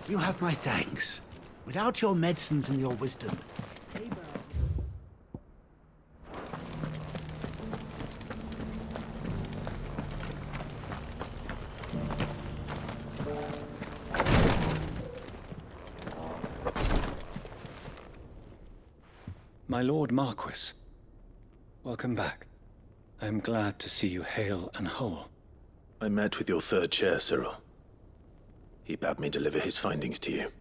You have my thanks. Without your medicines and your wisdom... My Lord Marquis, welcome back. I am glad to see you hale and whole. I met with your third chair, Cyril. He bade me deliver his findings to you.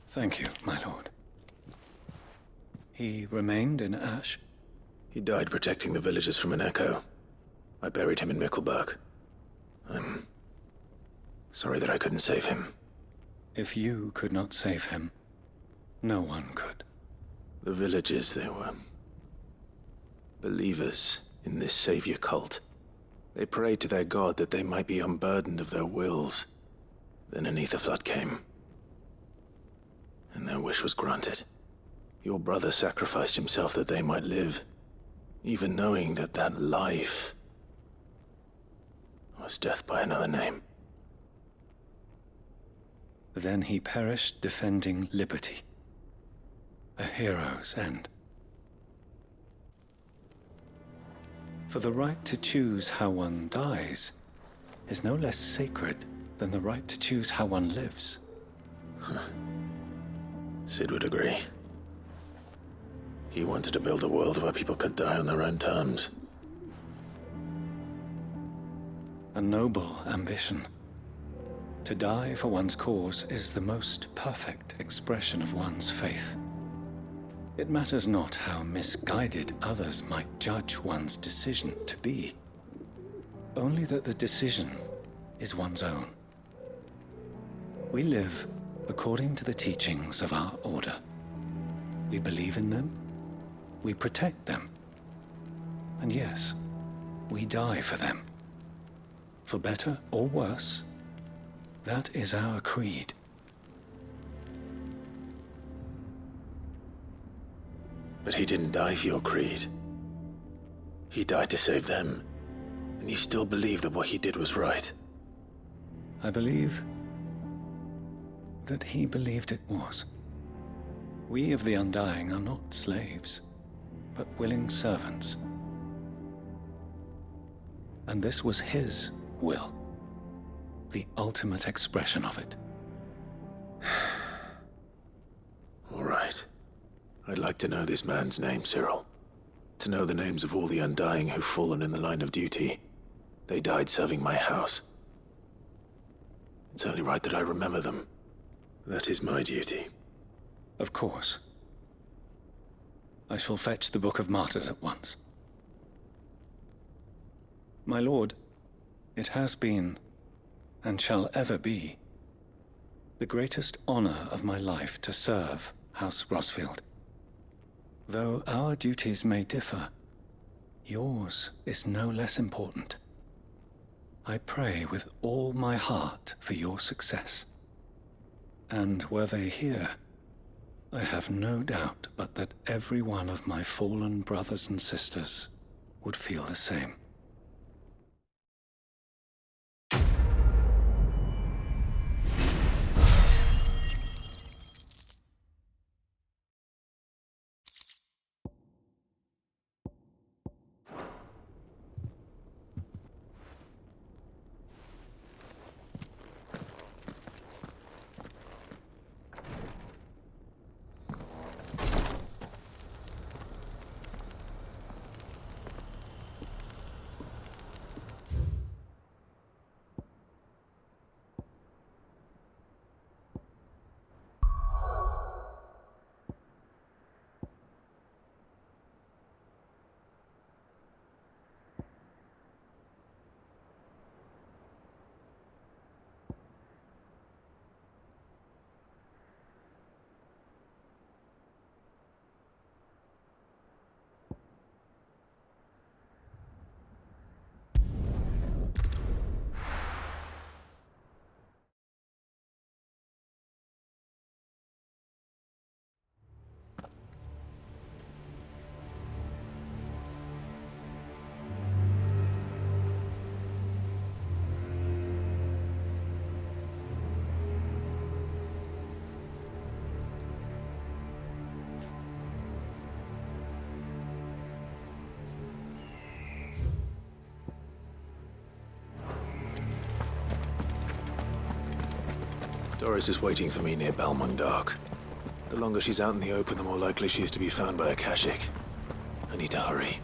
Thank you, my lord. He remained in Ash? He died protecting the villagers from an echo. I buried him in Mickleburg. I'm sorry that I couldn't save him. If you could not save him, no one could. The villagers, they were believers in this savior cult. They prayed to their god that they might be unburdened of their wills. Then an ether flood came, and their wish was granted. Your brother sacrificed himself that they might live, even knowing that that life was death by another name. Then he perished defending liberty. A hero's end. For the right to choose how one dies is no less sacred than the right to choose how one lives. Sid would agree. He wanted to build a world where people could die on their own terms. A noble ambition. To die for one's cause is the most perfect expression of one's faith. It matters not how misguided others might judge one's decision to be, only that the decision is one's own. We live according to the teachings of our order. We believe in them, we protect them, and yes, we die for them. For better or worse, that is our creed. But he didn't die for your creed. He died to save them. And you still believe that what he did was right. I believe that he believed it was. We of the Undying are not slaves, but willing servants. And this was his will, the ultimate expression of it. All right. I'd like to know this man's name, Cyril. To know the names of all the Undying who've fallen in the line of duty. They died serving my house. It's only right that I remember them. That is my duty. Of course. I shall fetch the Book of Martyrs at once. My lord, it has been, and shall ever be, the greatest honor of my life to serve House Rosfield. Though our duties may differ, yours is no less important. I pray with all my heart for your success. And were they here, I have no doubt but that every one of my fallen brothers and sisters would feel the same. Doris is waiting for me near Balmung Dock. The longer she's out in the open, the more likely she is to be found by a Kashik. I need to hurry.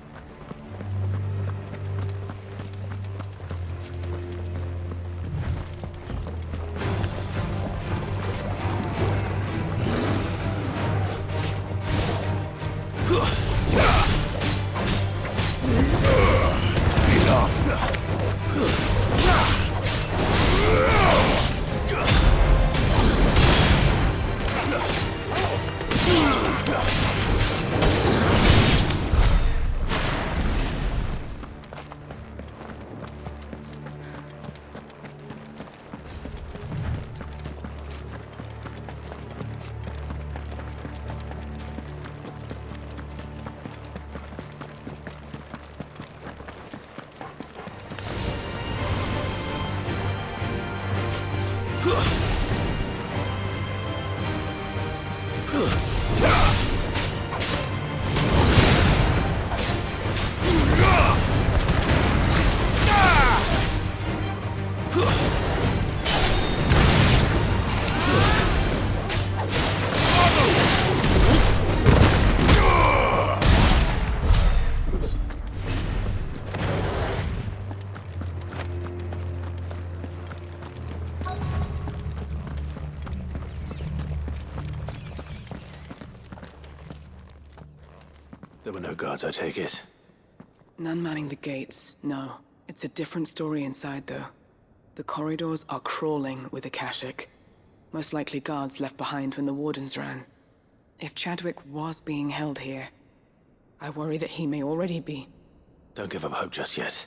There were no guards, I take it. None manning the gates, no. It's a different story inside, though. The corridors are crawling with Akashic. Most likely guards left behind when the Wardens ran. If Chadwick was being held here, I worry that he may already be. Don't give up hope just yet,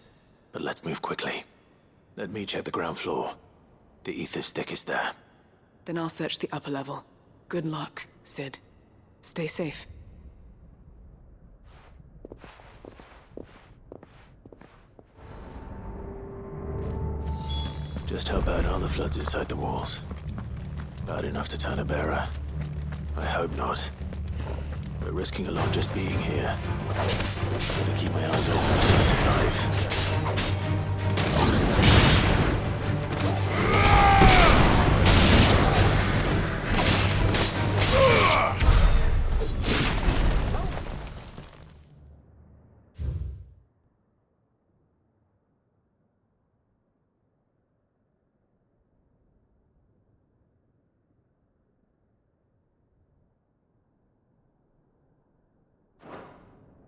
but let's move quickly. Let me check the ground floor. The ether's thickest there. Then I'll search the upper level. Good luck, Sid. Stay safe. Just how bad are the floods inside the walls? Bad enough to turn a bearer? I hope not. We're risking a lot just being here. Gotta keep my eyes open to survive.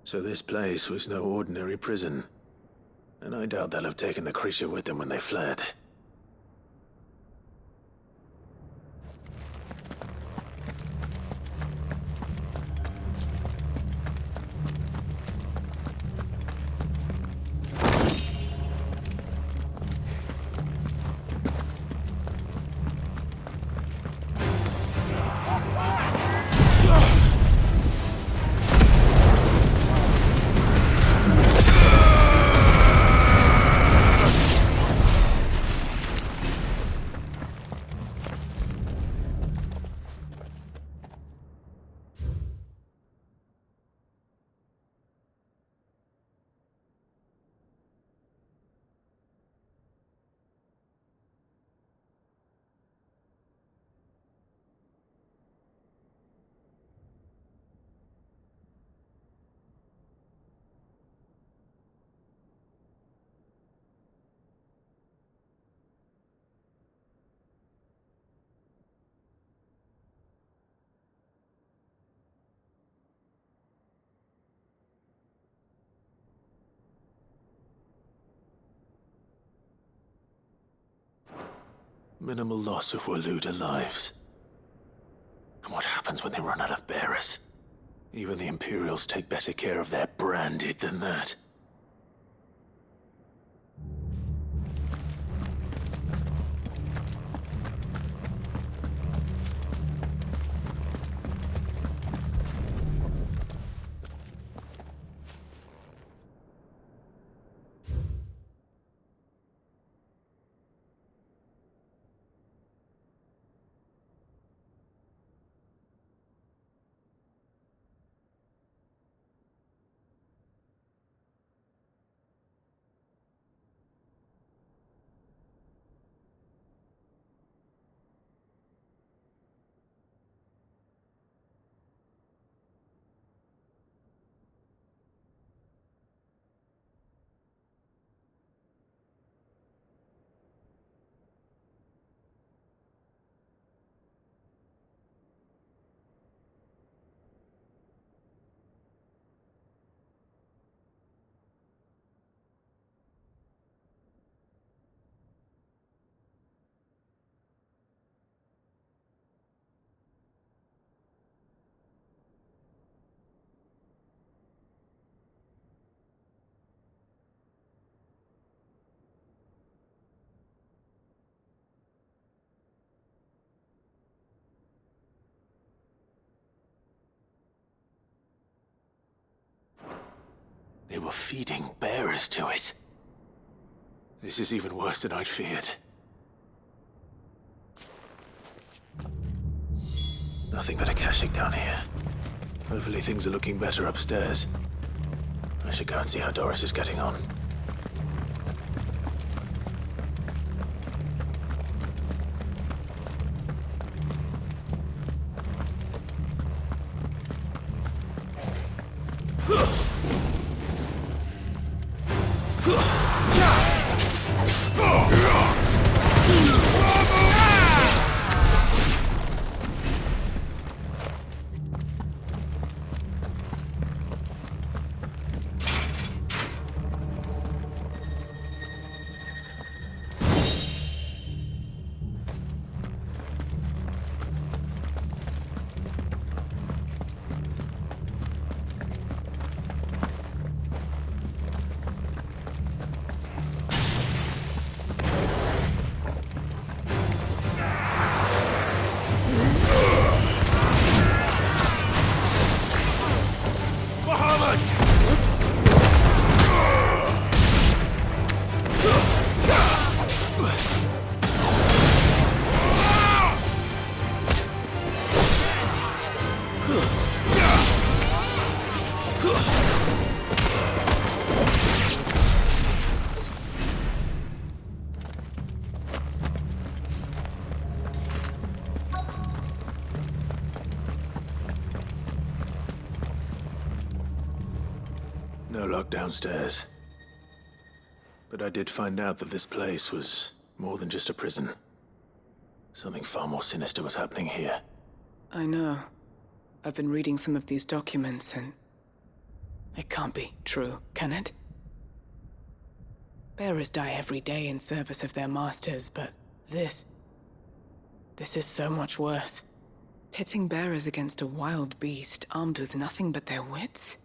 So this place was no ordinary prison. And I doubt they'll have taken the creature with them when they fled. Minimal loss of Waluda lives. And what happens when they run out of bearers? Even the Imperials take better care of their branded than that. They were feeding bearers to it. This is even worse than I'd feared. Nothing but a caching down here. Hopefully things are looking better upstairs. I should go and see how Doris is getting on. No lock downstairs. But I did find out that this place was more than just a prison. Something far more sinister was happening here. I know. I've been reading some of these documents and... it can't be true, can it? Bearers die every day in service of their masters, but this is so much worse. Pitting bearers against a wild beast armed with nothing but their wits?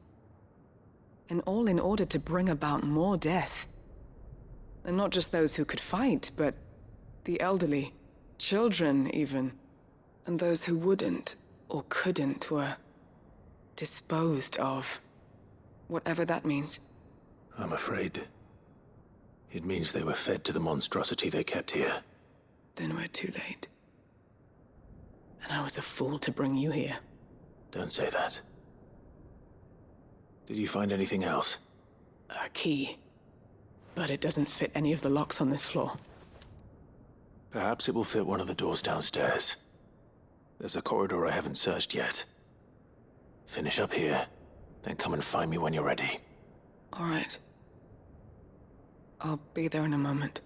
And all in order to bring about more death. And not just those who could fight, but the elderly, children even. And those who wouldn't or couldn't were disposed of. Whatever that means. I'm afraid it means they were fed to the monstrosity they kept here. Then we're too late. And I was a fool to bring you here. Don't say that. Did you find anything else? A key. But it doesn't fit any of the locks on this floor. Perhaps it will fit one of the doors downstairs. There's a corridor I haven't searched yet. Finish up here, then come and find me when you're ready. All right. I'll be there in a moment.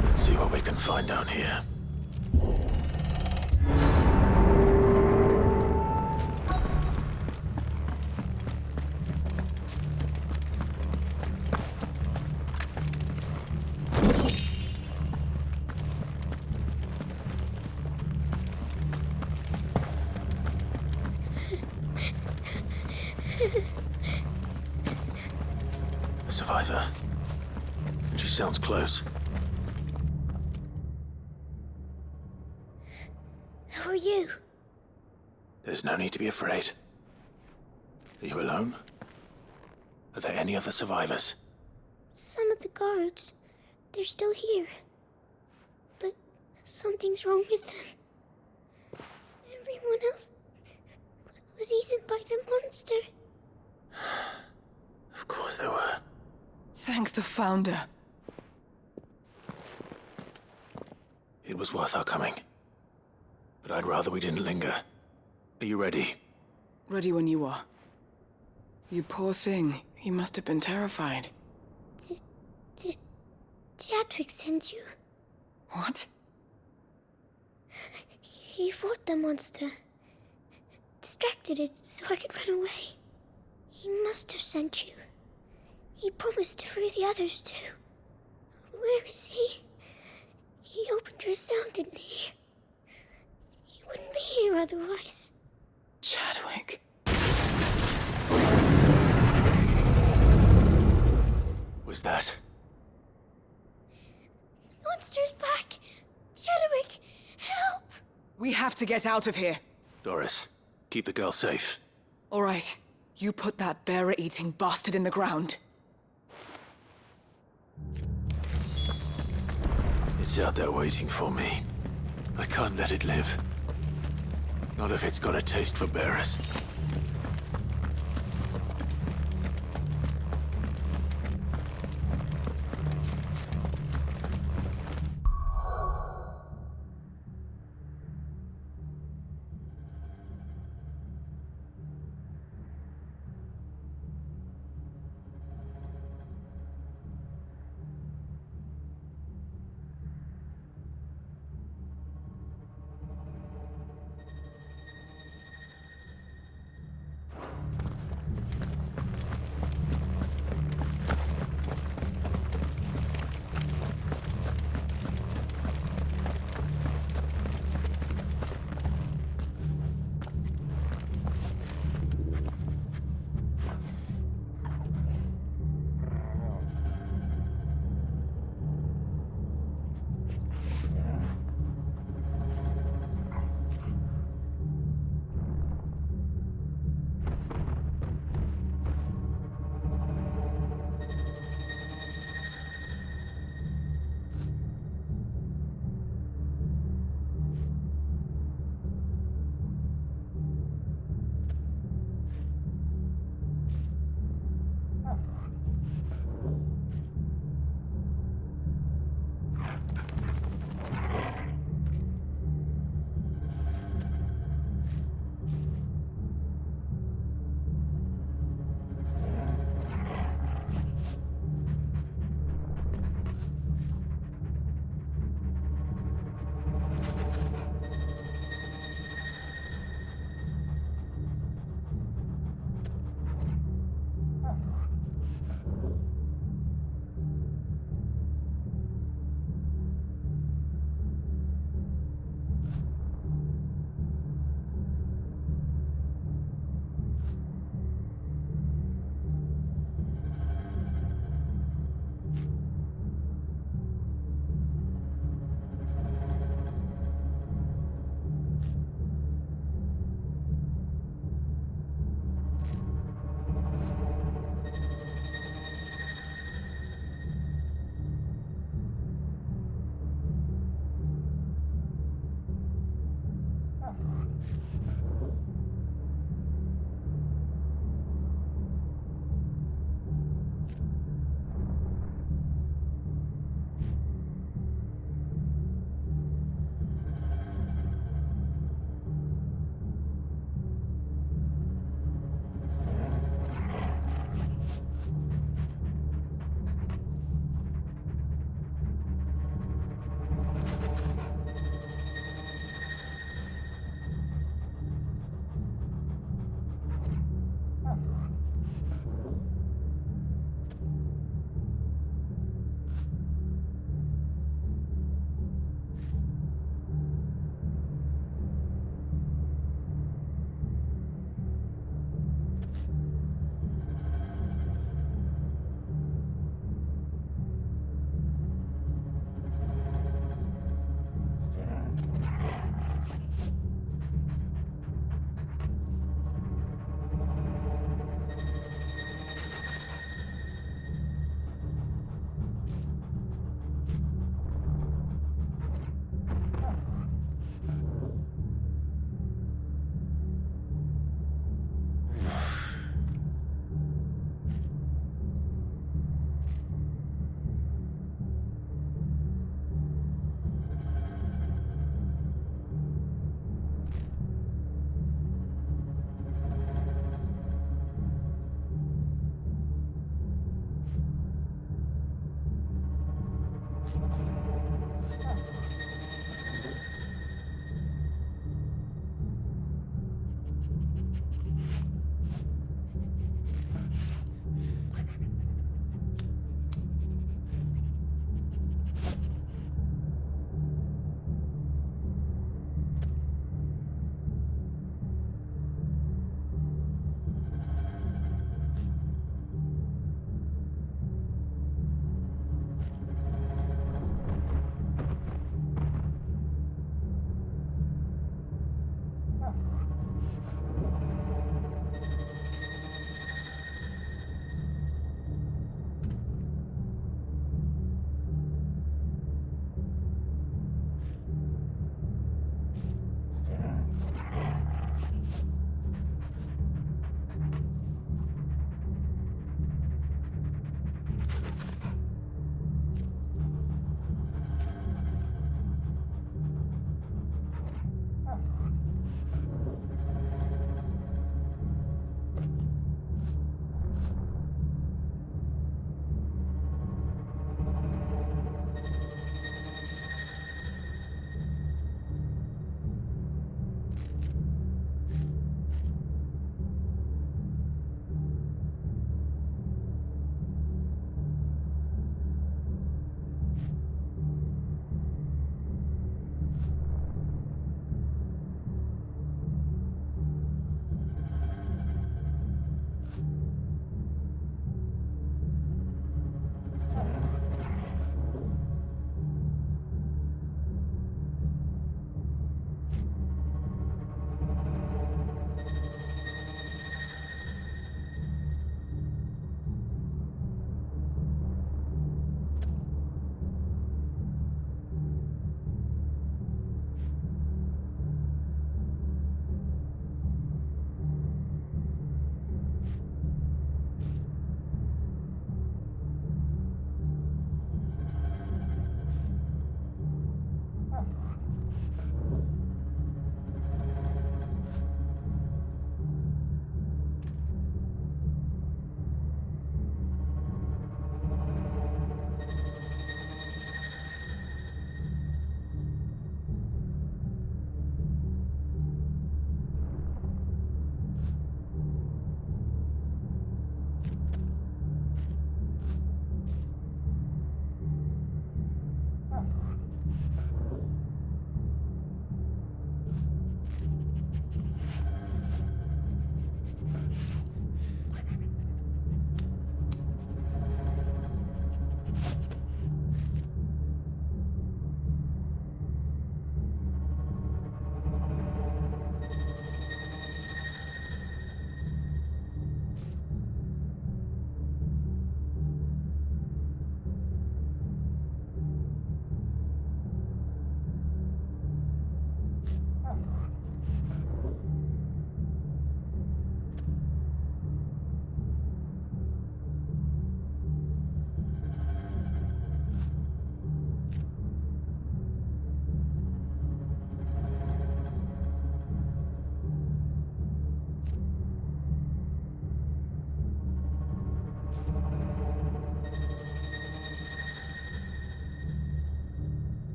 Let's see what we can find down here. A survivor. And she sounds close. Who are you? There's no need to be afraid. Are you alone? Are there any other survivors? Some of the guards. They're still here. But something's wrong with them. Everyone else was eaten by the monster. Of course there were. Thank the Founder. It was worth our coming. But I'd rather we didn't linger. Are you ready? Ready when you are. You poor thing. He must have been terrified. Did Jadwick send you? What? He fought the monster. Distracted it so I could run away. He must have sent you. He promised to free the others too. Where is he? He opened your cell, didn't he? He wouldn't be here otherwise. Chadwick. Was that? Monster's back! Chadwick, help! We have to get out of here. Doris, keep the girl safe. All right. You put that bearer-eating bastard in the ground. It's out there waiting for me. I can't let it live. Not if it's got a taste for bearers.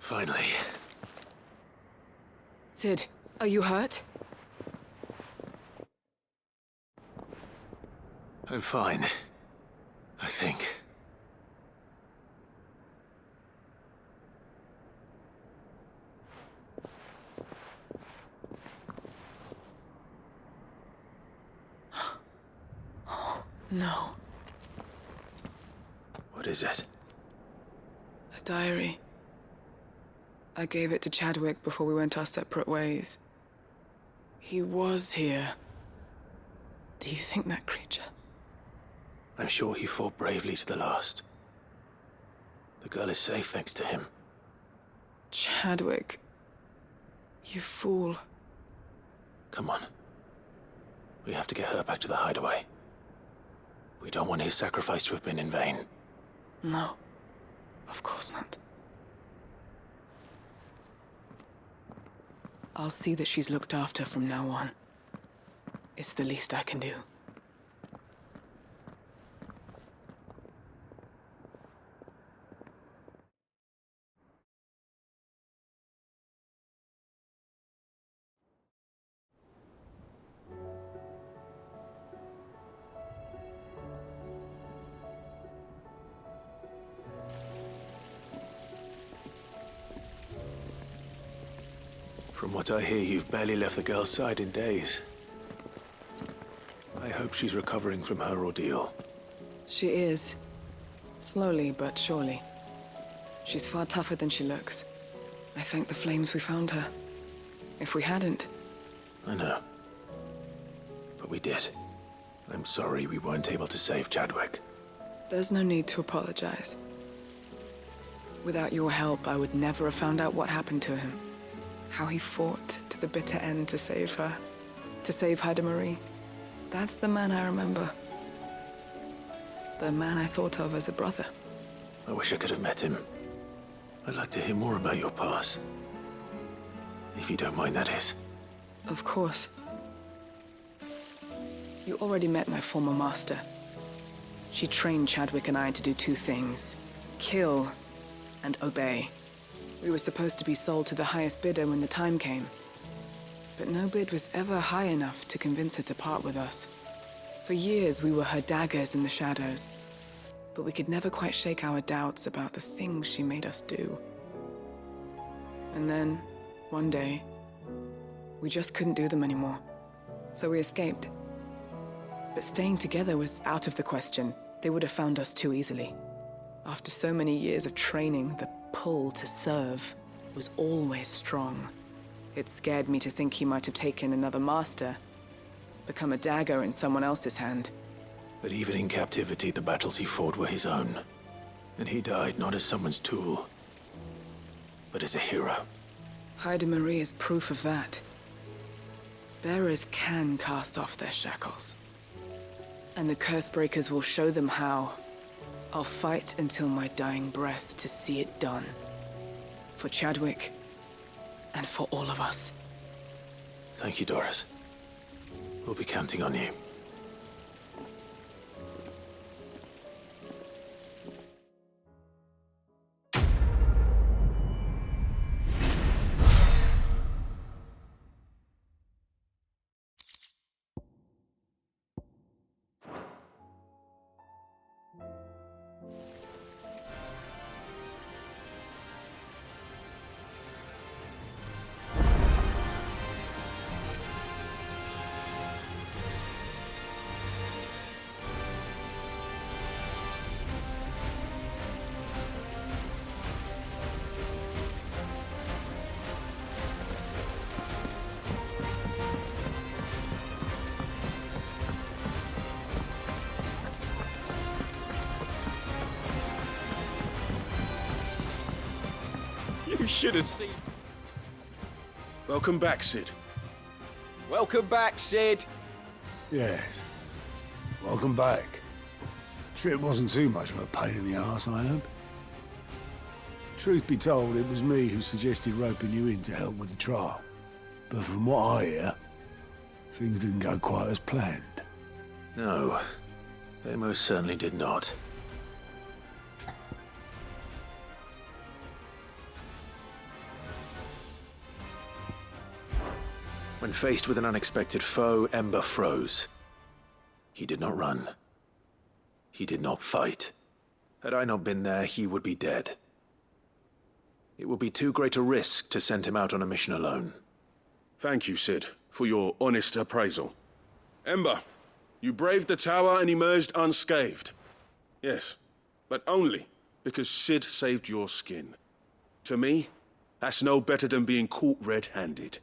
Finally. Sid, are you hurt? I'm fine. I think. No. What is it? A diary. I gave it to Chadwick before we went our separate ways. He was here. Do you think that creature? I'm sure he fought bravely to the last. The girl is safe thanks to him. Chadwick. You fool. Come on. We have to get her back to the hideaway. We don't want his sacrifice to have been in vain. No. Of course not. I'll see that she's looked after from now on. It's the least I can do. From what I hear, you've barely left the girl's side in days. I hope she's recovering from her ordeal. She is. Slowly but surely. She's far tougher than she looks. I thank the flames we found her. If we hadn't... I know. But we did. I'm sorry we weren't able to save Chadwick. There's no need to apologize. Without your help, I would never have found out what happened to him. How he fought to the bitter end to save her. To save Haida Marie. That's the man I remember. The man I thought of as a brother. I wish I could have met him. I'd like to hear more about your past. If you don't mind, that is. Of course. You already met my former master. She trained Chadwick and I to do two things. Kill and obey. We were supposed to be sold to the highest bidder when the time came. But no bid was ever high enough to convince her to part with us. For years, we were her daggers in the shadows. But we could never quite shake our doubts about the things she made us do. And then, one day, we just couldn't do them anymore. So we escaped. But staying together was out of the question. They would have found us too easily. After so many years of training, the pull to serve was always strong. It scared me to think he might have taken another master, become a dagger in someone else's hand. But even in captivity, the battles he fought were his own. And he died not as someone's tool, but as a hero. Haida Marie is proof of that. Bearers can cast off their shackles. And the curse breakers will show them how. I'll fight until my dying breath to see it done. For Chadwick, and for all of us. Thank you, Doris. We'll be counting on you. You should have seen. Welcome back, Sid. Welcome back, Sid. Yes. Welcome back. Trip wasn't too much of a pain in the arse, I hope. Truth be told, it was me who suggested roping you in to help with the trial. But from what I hear, things didn't go quite as planned. No, they most certainly did not. When faced with an unexpected foe, Ember froze. He did not run. He did not fight. Had I not been there, he would be dead. It would be too great a risk to send him out on a mission alone. Thank you, Sid, for your honest appraisal. Ember, you braved the tower and emerged unscathed. Yes, but only because Sid saved your skin. To me, that's no better than being caught red-handed.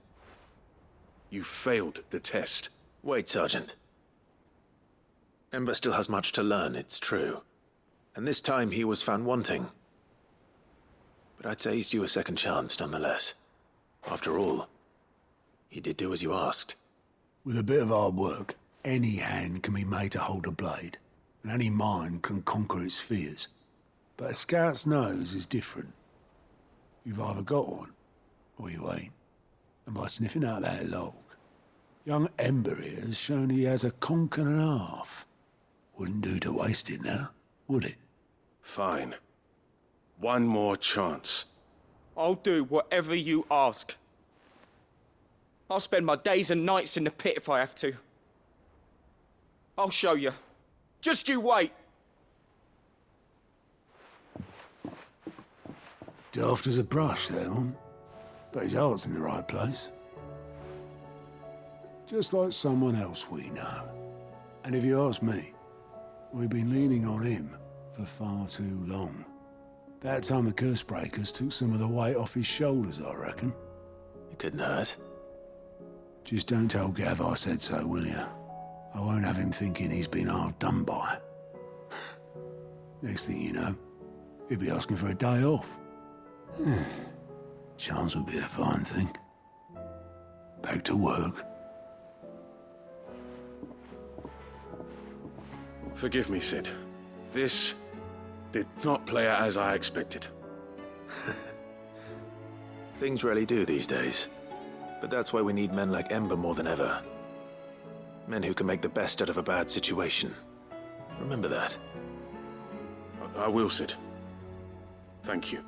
You failed the test. Wait, Sergeant. Ember still has much to learn, it's true. And this time he was found wanting. But I'd say he's due a second chance, nonetheless. After all, he did do as you asked. With a bit of hard work, any hand can be made to hold a blade, and any mind can conquer its fears. But a scout's nose is different. You've either got one, or you ain't. And by sniffing out that log, young Ember here has shown he has a conk and a half. Wouldn't do to waste it now, would it? Fine. One more chance. I'll do whatever you ask. I'll spend my days and nights in the pit if I have to. I'll show you. Just you wait. Daft as a brush, that one. But his heart's in the right place. Just like someone else we know. And if you ask me, we've been leaning on him for far too long. That time the curse breakers took some of the weight off his shoulders, I reckon. It couldn't hurt. Just don't tell Gav I said so, will you? I won't have him thinking he's been hard done by. Next thing you know, he'll be asking for a day off. Chance would be a fine thing. Back to work. Forgive me, Sid. This did not play out as I expected. Things rarely do these days. But that's why we need men like Ember more than ever. Men who can make the best out of a bad situation. Remember that. I will, Sid. Thank you.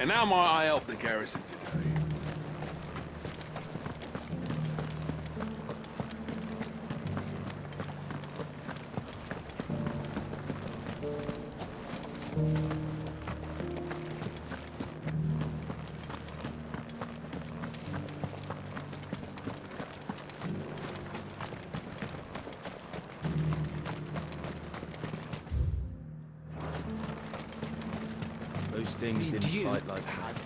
And how might I help the garrison today? Those things didn't fight like that.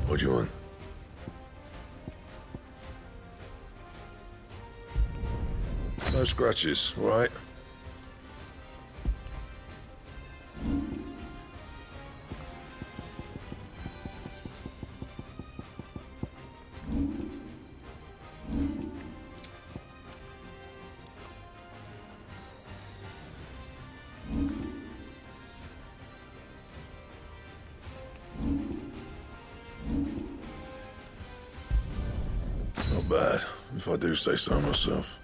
What do you want? No scratches, all right? Not bad, if I do say so myself.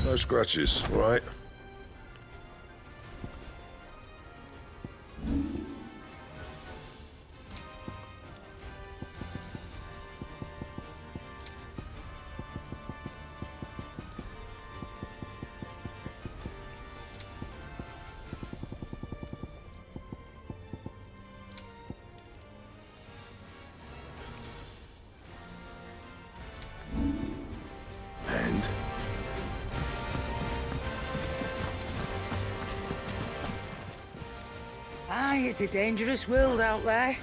No scratches, all right? And? Aye, it's a dangerous world out there.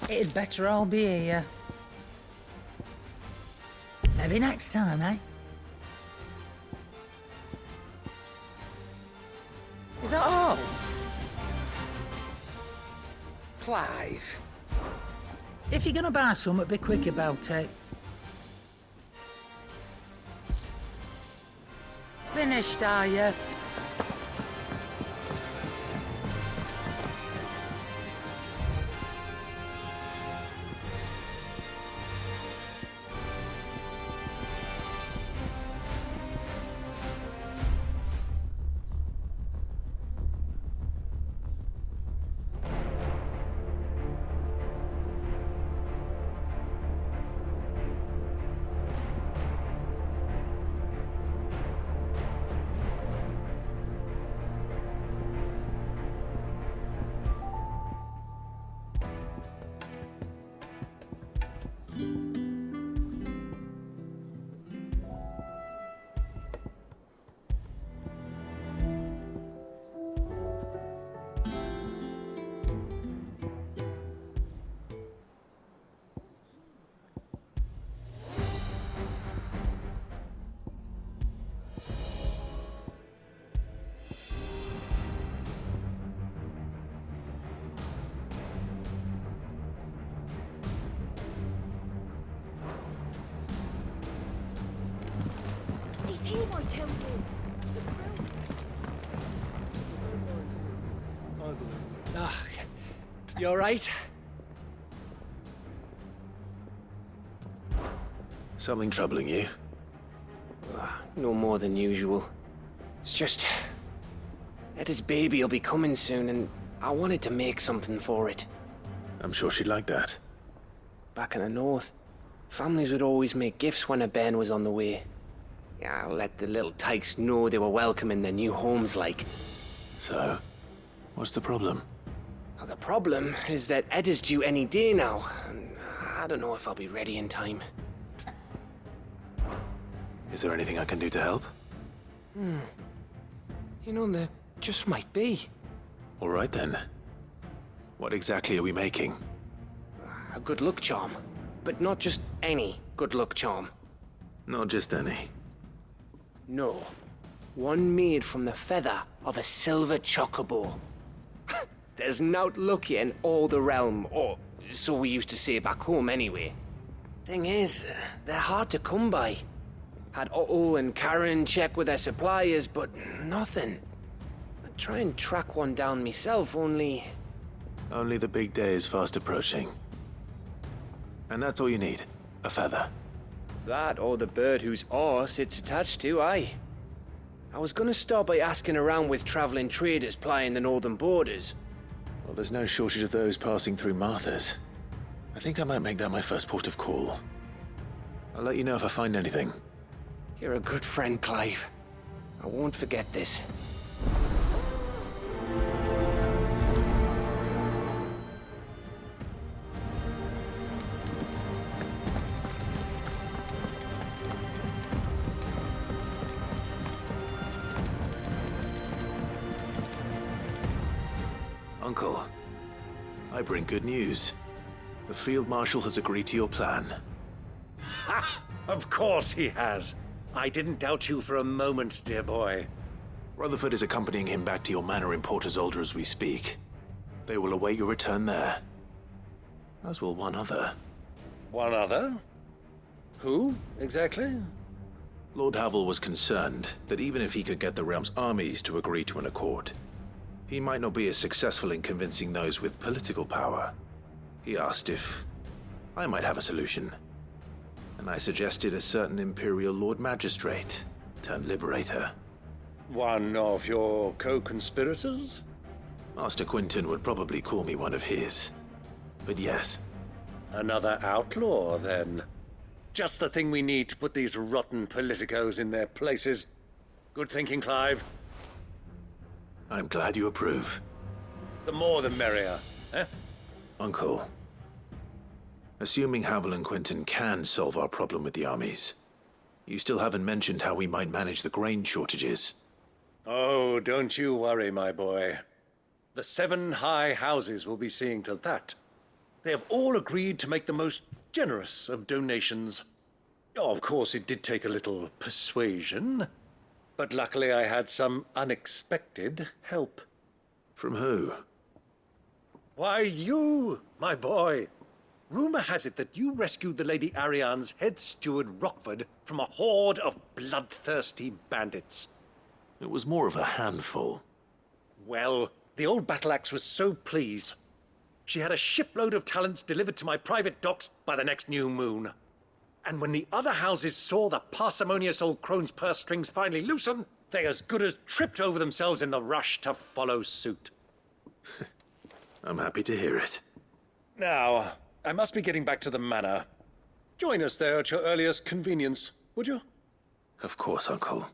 It'd better all be here. Maybe next time, eh? Is that all? Clive. If you're gonna buy something, be quick about it. Finished, are you? He's here, I tell you. Ah, you all right? Something troubling you? No more than usual. It's just... Etta's baby will be coming soon, and I wanted to make something for it. I'm sure she'd like that. Back in the north, families would always make gifts when a bairn was on the way. Yeah, I'll let the little tykes know they were welcome in their new homes, like. So, what's the problem? Well, the problem is that Etta's due any day now, and I don't know if I'll be ready in time. Is there anything I can do to help? You know, there just might be. All right then. What exactly are we making? A good luck charm. But not just any good luck charm. Not just any. No. One made from the feather of a silver chocobo. There's nowt luckier in all the realm, or so we used to say back home anyway. Thing is, they're hard to come by. Had Otto and Karen check with their suppliers, but nothing. I'd try and track one down myself, only... Only the big day is fast approaching. And that's all you need, a feather. That or the bird whose horse it's attached to, aye. I was gonna start by asking around with traveling traders plying the northern borders. Well, there's no shortage of those passing through Martha's. I think I might make that my first port of call. I'll let you know if I find anything. You're a good friend, Clive. I won't forget this. Uncle, I bring good news. The Field Marshal has agreed to your plan. Ha! Of course he has. I didn't doubt you for a moment, dear boy. Rutherford is accompanying him back to your manor in Port Isolde as we speak. They will await your return there. As will one other. One other? Who, exactly? Lord Havel was concerned that even if he could get the realm's armies to agree to an accord, he might not be as successful in convincing those with political power. He asked if I might have a solution, and I suggested a certain Imperial Lord Magistrate turned Liberator. One of your co-conspirators? Master Quinton would probably call me one of his, but yes. Another outlaw, then. Just the thing we need to put these rotten politicos in their places. Good thinking, Clive. I'm glad you approve. The more the merrier, eh? Uncle, assuming Havel and Quinton can solve our problem with the armies, you still haven't mentioned how we might manage the grain shortages. Oh, don't you worry, my boy. The 7 high houses will be seeing to that. They have all agreed to make the most generous of donations. Oh, of course, it did take a little persuasion, but luckily I had some unexpected help. From who? Why, you, my boy. Rumor has it that you rescued the Lady Ariane's head steward Rockford from a horde of bloodthirsty bandits. It was more of a handful. Well, the old battle axe was so pleased. She had a shipload of talents delivered to my private docks by the next new moon. And when the other houses saw the parsimonious old crone's purse strings finally loosen, they as good as tripped over themselves in the rush to follow suit. I'm happy to hear it. Now, I must be getting back to the manor. Join us there at your earliest convenience, would you? Of course, Uncle.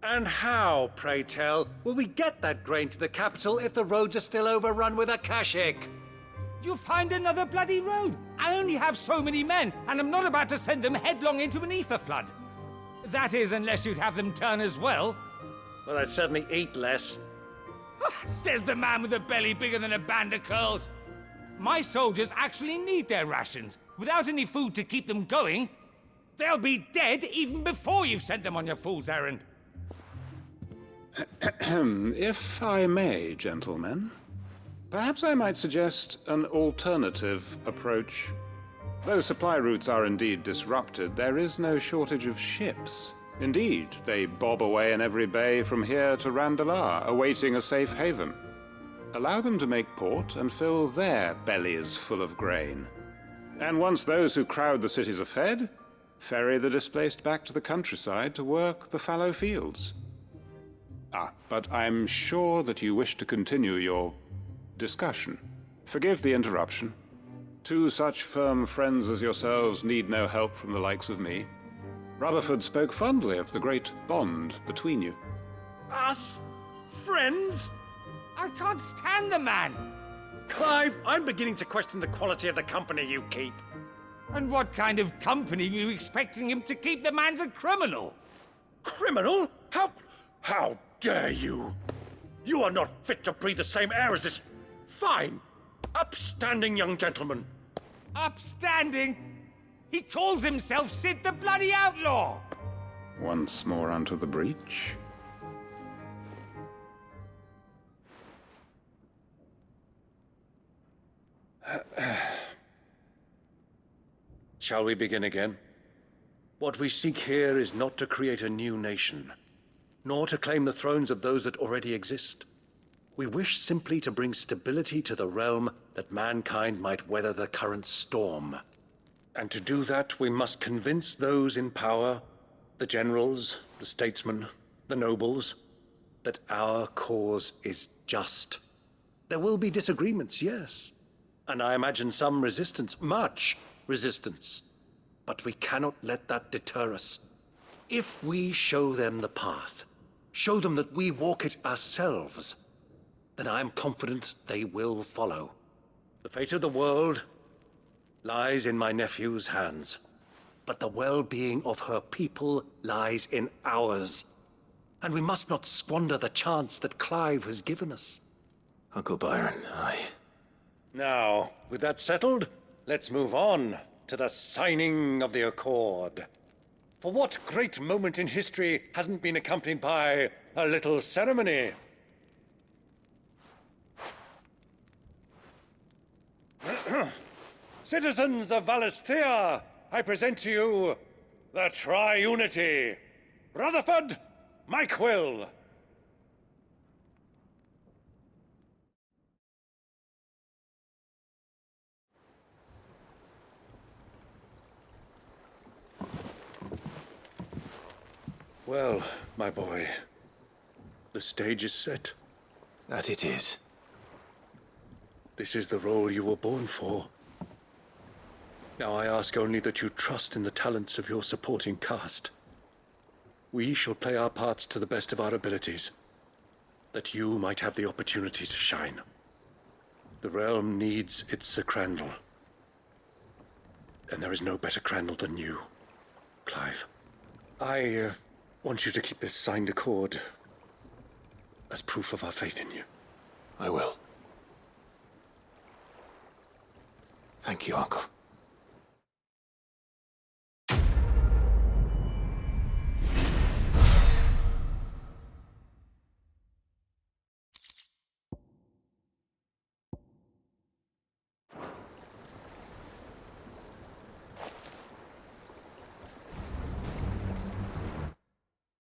And how, pray tell, will we get that grain to the capital if the roads are still overrun with Akashic? You find another bloody road. I only have so many men, and I'm not about to send them headlong into an ether flood. That is, unless you'd have them turn as well. Well, I'd certainly eat less. Says the man with a belly bigger than a band of curls. My soldiers actually need their rations. Without any food to keep them going, they'll be dead even before you've sent them on your fool's errand. If I may, gentlemen, perhaps I might suggest an alternative approach. Though supply routes are indeed disrupted, there is no shortage of ships. Indeed, they bob away in every bay from here to Randalar, awaiting a safe haven. Allow them to make port and fill their bellies full of grain. And once those who crowd the cities are fed, ferry the displaced back to the countryside to work the fallow fields. But I'm sure that you wish to continue your discussion. Forgive the interruption. 2 such firm friends as yourselves need no help from the likes of me. Rutherford spoke fondly of the great bond between you. Us? Friends? I can't stand the man! Clive, I'm beginning to question the quality of the company you keep. And what kind of company were you expecting him to keep? The man's a criminal! Criminal? How dare you? You are not fit to breathe the same air as this fine, upstanding young gentleman. Upstanding? He calls himself Sid the Bloody Outlaw! Once more onto the breach. Shall we begin again? What we seek here is not to create a new nation, nor to claim the thrones of those that already exist. We wish simply to bring stability to the realm that mankind might weather the current storm. And to do that, we must convince those in power, the generals, the statesmen, the nobles, that our cause is just. There will be disagreements, yes, and I imagine some resistance, much resistance. But we cannot let that deter us. If we show them the path, show them that we walk it ourselves, then I am confident they will follow. The fate of the world lies in my nephew's hands, but the well-being of her people lies in ours. and we must not squander the chance that Clive has given us. Uncle Byron, Now, with that settled, let's move on to the signing of the Accord. For what great moment in history hasn't been accompanied by a little ceremony? Citizens of Valisthea, I present to you the Triunity. Rutherford, Mike Will. Well, my boy, the stage is set. That it is. This is the role you were born for. Now I ask only that you trust in the talents of your supporting cast. We shall play our parts to the best of our abilities, that you might have the opportunity to shine. The realm needs its Sir Crandall. And there is no better Crandall than you, Clive. I want you to keep this signed accord as proof of our faith in you. I will. Thank you, Uncle.